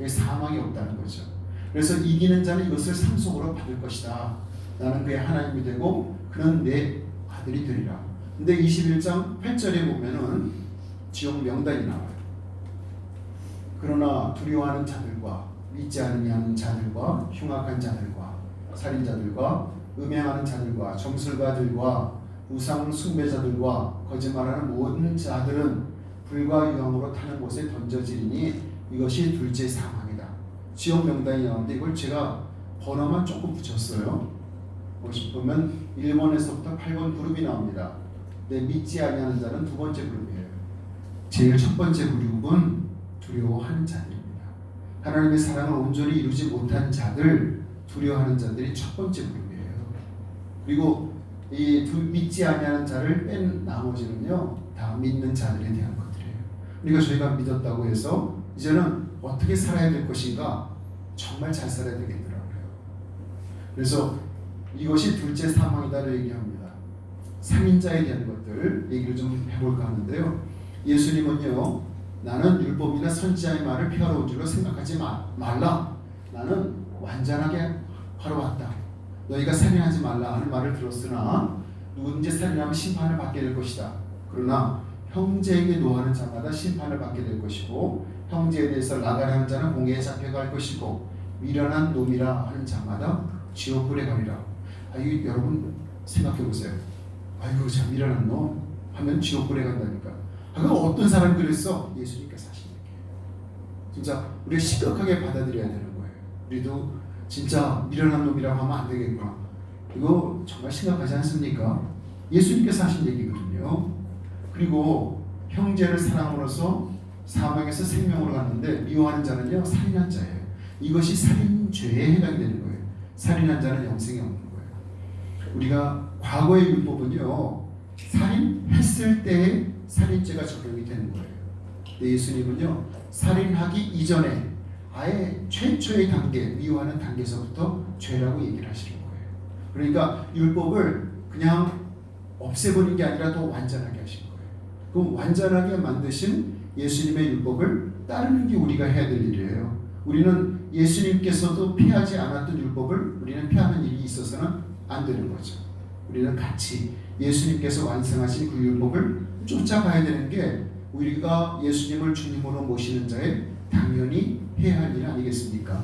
사망이 없다는 거죠. 그래서 이기는 자는 이것을 상속으로 받을 것이다. 나는 그의 하나님이 되고 그는 내 아들이 되리라. 근데 21장 8절에 보면은 지옥 명단이 나와요. 그러나 두려워하는 자들과 믿지 않으려는 자들과 흉악한 자들과 살인자들과 음행하는 자들과 점술가들과 우상 숭배자들과 거짓말하는 모든 자들은 불과 유황으로 타는 곳에 던져지리니 이것이 둘째 사망이다. 지옥 명단이 나오는데 이걸 제가 번호만 조금 붙였어요. 보면 1번에서부터 8번 그룹이 나옵니다. 근데 믿지 아니하는 자는 두 번째 그룹이에요. 제일 첫 번째 그룹은 두려워하는 자들입니다. 하나님의 사랑을 온전히 이루지 못한 자들, 두려워하는 자들이 첫 번째 그룹이에요. 그리고 이 믿지 아니하는 자를 뺀 나머지는요, 다 믿는 자들에 대한 것들이에요. 그러니까 저희가 믿었다고 해서 이제는 어떻게 살아야 될 것인가, 정말 잘 살아야 되겠더라고요. 그래서 이것이 둘째 사망이다를 얘기합니다. 살인자에 대한 것들 얘기를 좀 해볼까 하는데요. 예수님은요, 나는 율법이나 선지자의 말을 폐하러 온 줄로 생각하지 말라. 나는 완전하게 하러 왔다. 너희가 살인하지 말라 하는 말을 들었으나 누구든지 살인하면 심판을 받게 될 것이다. 그러나 형제에게 노하는 자마다 심판을 받게 될 것이고 형제에 대해서 나가라는 자는 공회에 잡혀갈 것이고 미련한 놈이라 하는 자마다 지옥불에 가리라. 여러분 생각해 보세요. 아이고 참 미련한 놈 하면 지옥불에 간다니까. 그거 어떤 사람이 그랬어? 예수님께서 하신 얘기예요. 진짜 우리가 심각하게 받아들여야 되는 거예요. 우리도 진짜 미련한 놈이라고 하면 안 되겠구나. 이거 정말 심각하지 않습니까? 예수님께서 하신 얘기거든요. 그리고 형제를 사랑으로서 사망에서 생명으로 갔는데 미워하는 자는요, 살인한 자예요. 이것이 살인죄에 해당이 되는 거예요. 살인한 자는 영생이 없는 거예요. 우리가 과거의 율법은요, 살인했을 때에 살인죄가 적용이 되는 거예요. 근데 예수님은요, 살인하기 이전에 아예 최초의 단계, 미워하는 단계에서부터 죄라고 얘기를 하시는 거예요. 그러니까 율법을 그냥 없애버린 게 아니라 더 완전하게 하신 거예요. 그럼 완전하게 만드신 예수님의 율법을 따르는 게 우리가 해야 될 일이에요. 우리는 예수님께서도 피하지 않았던 율법을 우리는 피하는 일이 있어서는 안 되는 거죠. 우리는 같이 예수님께서 완성하신 그 율법을 쫓아가야 되는 게 우리가 예수님을 주님으로 모시는 자의 당연히 해야 할 일 아니겠습니까?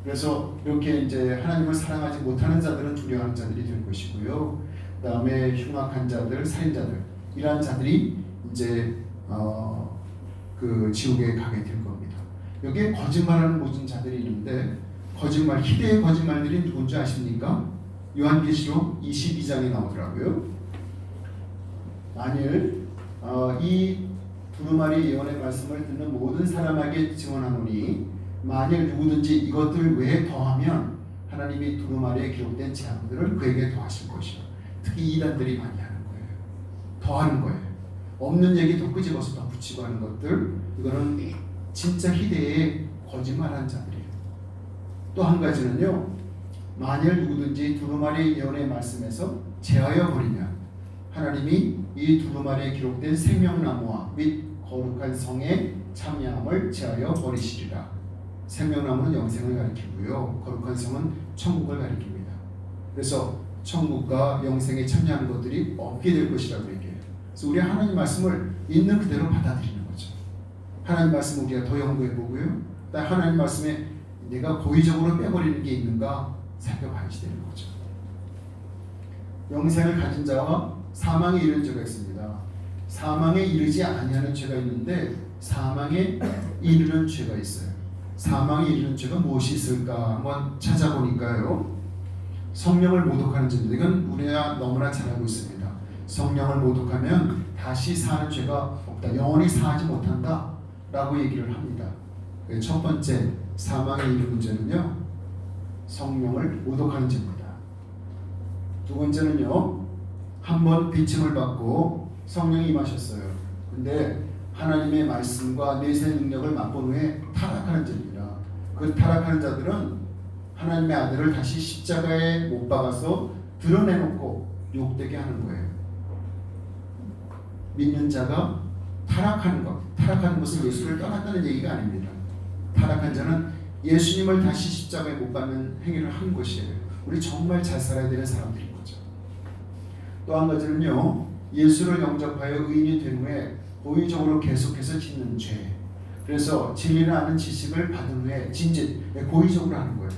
그래서 이렇게 이제 하나님을 사랑하지 못하는 자들은 두려워하는 자들이 될 것이고요. 그 다음에 흉악한 자들, 살인자들 이러한 자들이 이제 그 지옥에 가게 될 겁니다. 여기에 거짓말하는 모든 자들이 있는데 거짓말, 희대의 거짓말들이 누군지 아십니까? 요한계시록 22장에 나오더라고요. 만일 이 두루마리 예언의 말씀을 듣는 모든 사람에게 증언하노니 만일 누구든지 이것들 외에 더하면 하나님이 두루마리에 기록된 재앙들을 그에게 더하실 것이요. 특히 이단들이 많이 하는 거예요. 더하는 거예요. 없는 얘기 더 끄집어서 더 붙이고 하는 것들, 이거는 진짜 희대의 거짓말하는 자들이에요. 또 한 가지는요, 만일 누구든지 두루마리 예언의 말씀에서 제하여 버리면 하나님이 이 두루마리에 기록된 생명나무와 및 거룩한 성의 참여함을 제하여 버리시리라. 생명나무는 영생을 가리키고요, 거룩한 성은 천국을 가리킵니다. 그래서 천국과 영생에 참여하는 것들이 없게 될 것이라고 얘기해요. 그래서 우리 하나님 말씀을 있는 그대로 받아들이는 거죠. 하나님 말씀을 우리가 더 연구해 보고요, 하나님 말씀에 내가 고의적으로 빼버리는 게 있는가 살펴봐야지 되는 거죠. 영생을 가진 자와 사망에 이르는 죄가 있습니다. 사망에 이르지 아니하는 죄가 있는데 사망에 이르는 죄가 있어요. 사망에 이르는 죄가 무엇이 있을까 한번 찾아보니까요, 성령을 모독하는 죄입니다. 이건 우리가 너무나 잘 알고 있습니다. 성령을 모독하면 다시 사는 죄가 없다, 영원히 사하지 못한다 라고 얘기를 합니다. 첫 번째 사망에 이르는 죄는요, 성령을 모독하는 죄입니다. 두 번째는요, 한번 비침을 받고 성령이 임하셨어요. 근데 하나님의 말씀과 내세 능력을 맛본 후에 타락하는 죄입니다. 그 타락하는 자들은 하나님의 아들을 다시 십자가에 못 박아서 드러내놓고 욕되게 하는 거예요. 믿는 자가 타락하는 것은 예수를 떠났다는 얘기가 아닙니다. 타락한 자는 예수님을 다시 십자가에 못 박는 행위를 한 것이에요. 우리 정말 잘 살아야 되는 사람들인 거죠. 또 한 가지는요, 예수를 영접하여 의인이 된 후에 고의적으로 계속해서 짓는 죄. 그래서 진리를 아는 지식을 받은 후에 고의적으로 하는 거예요.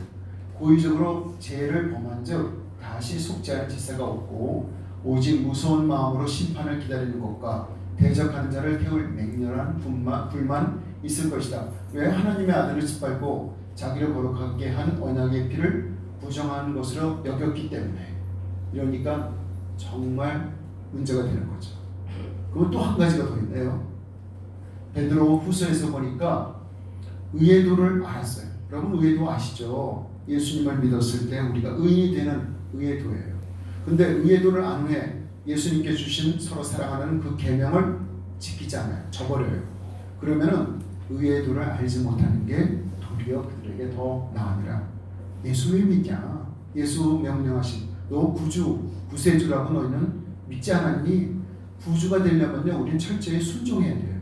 고의적으로 죄를 범한 즉 다시 속죄하는 지사가 없고 오직 무서운 마음으로 심판을 기다리는 것과 대적하는 자를 태울 맹렬한 불만 있을 것이다. 왜? 하나님의 아들을 짓밟고 자기를 거룩하게 한 언약의 피를 부정하는 것으로 여겼기 때문에. 이러니까 정말 문제가 되는 거죠. 그리고 또 한 가지가 더 있네요. 베드로 후서에서 보니까 의의도를 알았어요. 여러분 의의도 아시죠? 예수님을 믿었을 때 우리가 의인이 되는 의의도예요. 근데 의의도를 안 후에 예수님께 주신 서로 사랑하는 그 계명을 지키지 않아요. 저버려요. 그러면은 의의도를 알지 못하는 게 도리어 그들에게 더 나으니라. 예수를 믿냐? 예수 명령하신 너 구세주라고 너희는 믿지 않았니? 구주가 되려면요 우리는 철저히 순종해야 돼요.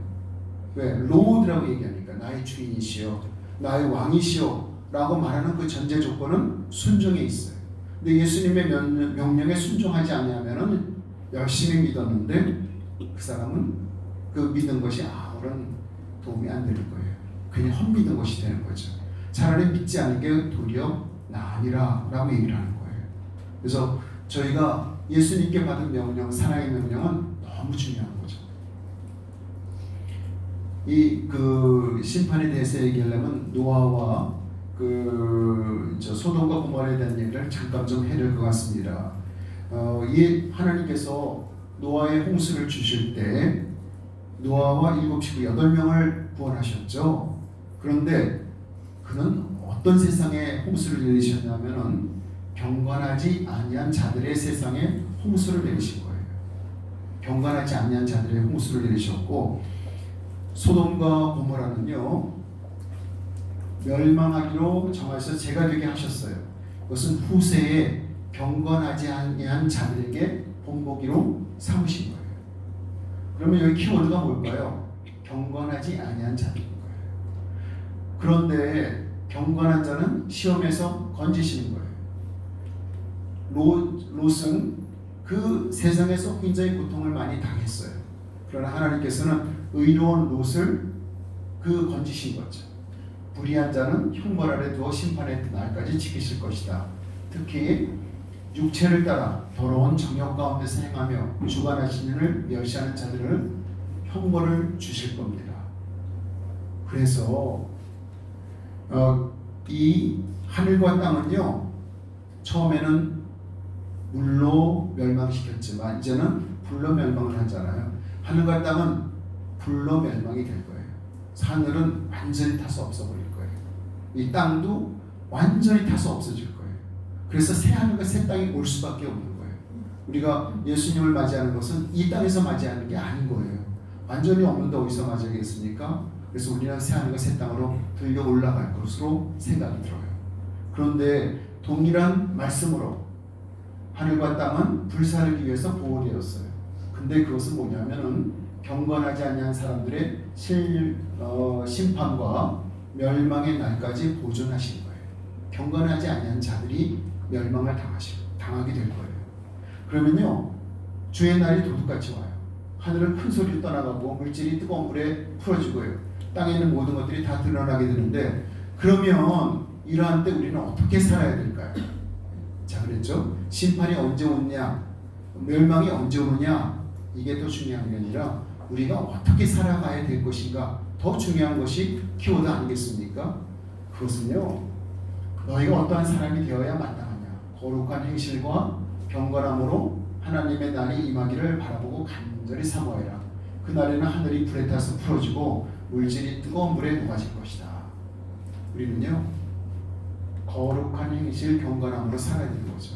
왜? 로드라고 얘기하니까 나의 주인이시여 나의 왕이시여 라고 말하는 그 전제 조건은 순종에 있어요. 근데 예수님의 명령에 순종하지 않으면 열심히 믿었는데 그 사람은 그 믿은 것이 아무런 도움이 안 되는 거예요. 그냥 헛믿은 것이 되는 거죠. 차라리 믿지 않은 게 도리어 나으니라 라고 얘기를 하는 거예요. 그래서 저희가 예수님께 받은 명령, 사랑의 명령은 너무 중요한 거죠. 그 심판에 대해서 얘기하려면 노아와 소돔과 고모라에 대한 얘기를 잠깐 좀 해야 될 것 같습니다. 하나님께서 노아의 홍수를 주실 때 노아와 7식구 8명을 구원하셨죠. 그런데 그는 어떤 세상에 홍수를 내리셨냐면은 경건하지 아니한 자들의 세상에 홍수를 내리신 거예요. 경건하지 아니한 자들의 홍수를 내리셨고 소돔과 고모라는요 멸망하기로 정하셔서 죄가 되게 하셨어요. 그것은 후세에 경건하지 아니한 자들에게 본보기로 삼으신 거예요. 그러면 여기 키워드가 뭘까요? 경건하지 아니한 자들인 거예요. 그런데 경건한 자는 시험에서 건지시는 거예요. 롯은 그 세상에서 굉장히 고통을 많이 당했어요. 그러나 하나님께서는 의로운 롯을 건지신 거죠. 불의한 자는 형벌 아래 두어 심판의 날까지 지키실 것이다. 특히 육체를 따라 더러운 정욕 가운데서 행하며 주관하시는 이를 멸시하는 자들을 형벌을 주실 겁니다. 그래서 이 하늘과 땅은요 처음에는 물로 멸망시켰지만 이제는 불로 멸망을 하잖아요. 하늘과 땅은 불로 멸망이 될 거예요. 하늘은 완전히 타서 없어버릴 거예요. 이 땅도 완전히 타서 없어질 거예요. 그래서 새 하늘과 새 땅이 올 수밖에 없는 거예요. 우리가 예수님을 맞이하는 것은 이 땅에서 맞이하는 게 아닌 거예요. 완전히 없는데 어디서 맞이하겠습니까? 그래서 우리는 새 하늘과 새 땅으로 들려 올라갈 것으로 생각이 들어요. 그런데 동일한 말씀으로 하늘과 땅은 불사르기 위해서 보호되었어요. 근데 그것은 뭐냐면은 경건하지 아니한 사람들의 심판과 멸망의 날까지 보존하신 거예요. 경건하지 아니한 자들이 멸망을 당하게 될 거예요. 그러면요 주의 날이 도둑같이 와요. 하늘은 큰 소리로 떠나가고 물질이 뜨거운 물에 풀어지고요. 땅에 있는 모든 것들이 다 드러나게 되는데 그러면 이러한 때 우리는 어떻게 살아야 될까요? 자 그랬죠. 심판이 언제 오느냐 멸망이 언제 오느냐 이게 더 중요한 게 아니라 우리가 어떻게 살아가야 될 것인가 더 중요한 것이 키워드 아니겠습니까? 그것은요 너희가 어떠한 사람이 되어야 마땅하냐 거룩한 행실과 경건함으로 하나님의 날이 임하기를 바라보고 간절히 사모해라. 그날에는 하늘이 불에 타서 풀어지고 물질이 뜨거운 물에 녹아질 것이다. 우리는요 거룩한 행실 경건함으로 살아야 되는 거죠.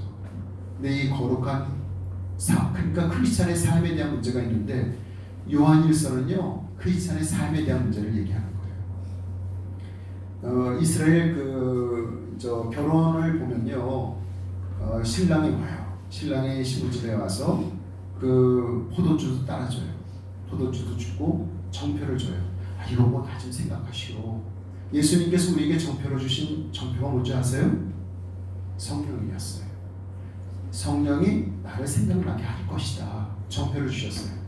근데 이 거룩한 그러니까 크리스찬의 삶에 대한 문제가 있는데 요한일서는요 크리스찬의 삶에 대한 문제를 얘기하는 거예요. 이스라엘 결혼을 보면요 신랑이 와요. 신랑이 시부집에 와서 그 포도주도 따라줘요. 포도주도 주고 정표를 줘요. 이거 뭐 다 좀 생각하시오. 예수님께서 우리에게 정표를 주신 정표가 뭔지 아세요? 성령이었어요. 성령이 나를 생각나게 할 것이다. 정표를 주셨어요.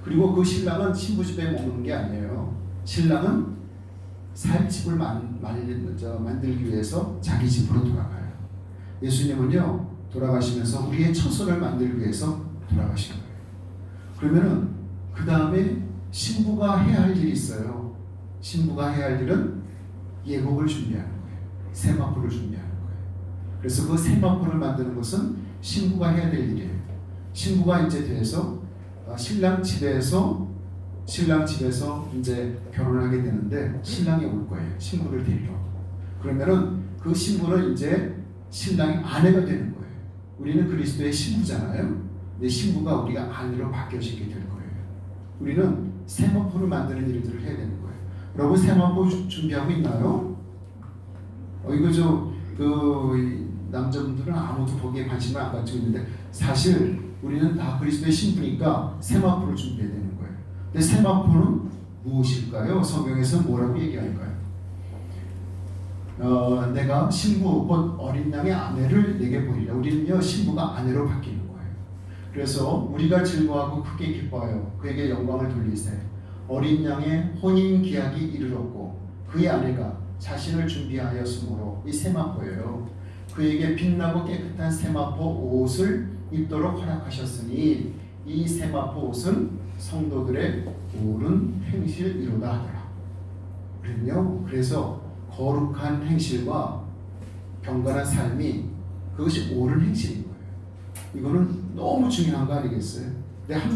그리고 그 신랑은 신부집에 머무는 게 아니에요. 신랑은 살 집을 만들기 위해서 자기 집으로 돌아가요. 예수님은요, 돌아가시면서 우리의 처소를 만들기 위해서 돌아가신 거예요. 그러면은 그 다음에 신부가 해야 할 일이 있어요. 신부가 해야 할 일은 예복을 준비하는 거예요. 세마포를 준비하는 거예요. 그래서 그 세마포를 만드는 것은 신부가 해야 될 일이에요. 신부가 이제 돼서 신랑 집에서 이제 결혼하게 되는데 신랑이 올 거예요. 신부를 데리러. 그러면은 그 신부는 이제 신랑의 아내가 되는 거예요. 우리는 그리스도의 신부잖아요. 근데 신부가 우리가 아내로 바뀌어지게 될 거예요. 우리는 세마포를 만드는 일들을 해야 되는 거예요. 여러분 세마포 준비하고 있나요? 이거 남자분들은 아무도 거기에 관심을 안 가지고 있는데 사실 우리는 다 그리스도의 신부니까 세마포를 준비해야 되는 거예요. 근데 세마포는 무엇일까요? 성경에서 뭐라고 얘기할까요? 내가 신부 곧 어린 양의 아내를 내게 보이라. 우리는요 신부가 아내로 바뀌는 거예요. 그래서 우리가 즐거워하고 크게 기뻐하여 그에게 영광을 돌리세. 어린 양의 혼인 기약이 이르렀고 그의 아내가 자신을 준비하였으므로 이 세마포예요. 그에게 빛나고 깨끗한 세마포 옷을 입도록 허락하셨으니 이 세마포 옷은 성도들의 옳은 행실이로다 하더라. 그래서 거룩한 행실과 경건한 삶이 그것이 옳은 행실인 거예요. 이거는 너무 중요한 거 아니겠어요?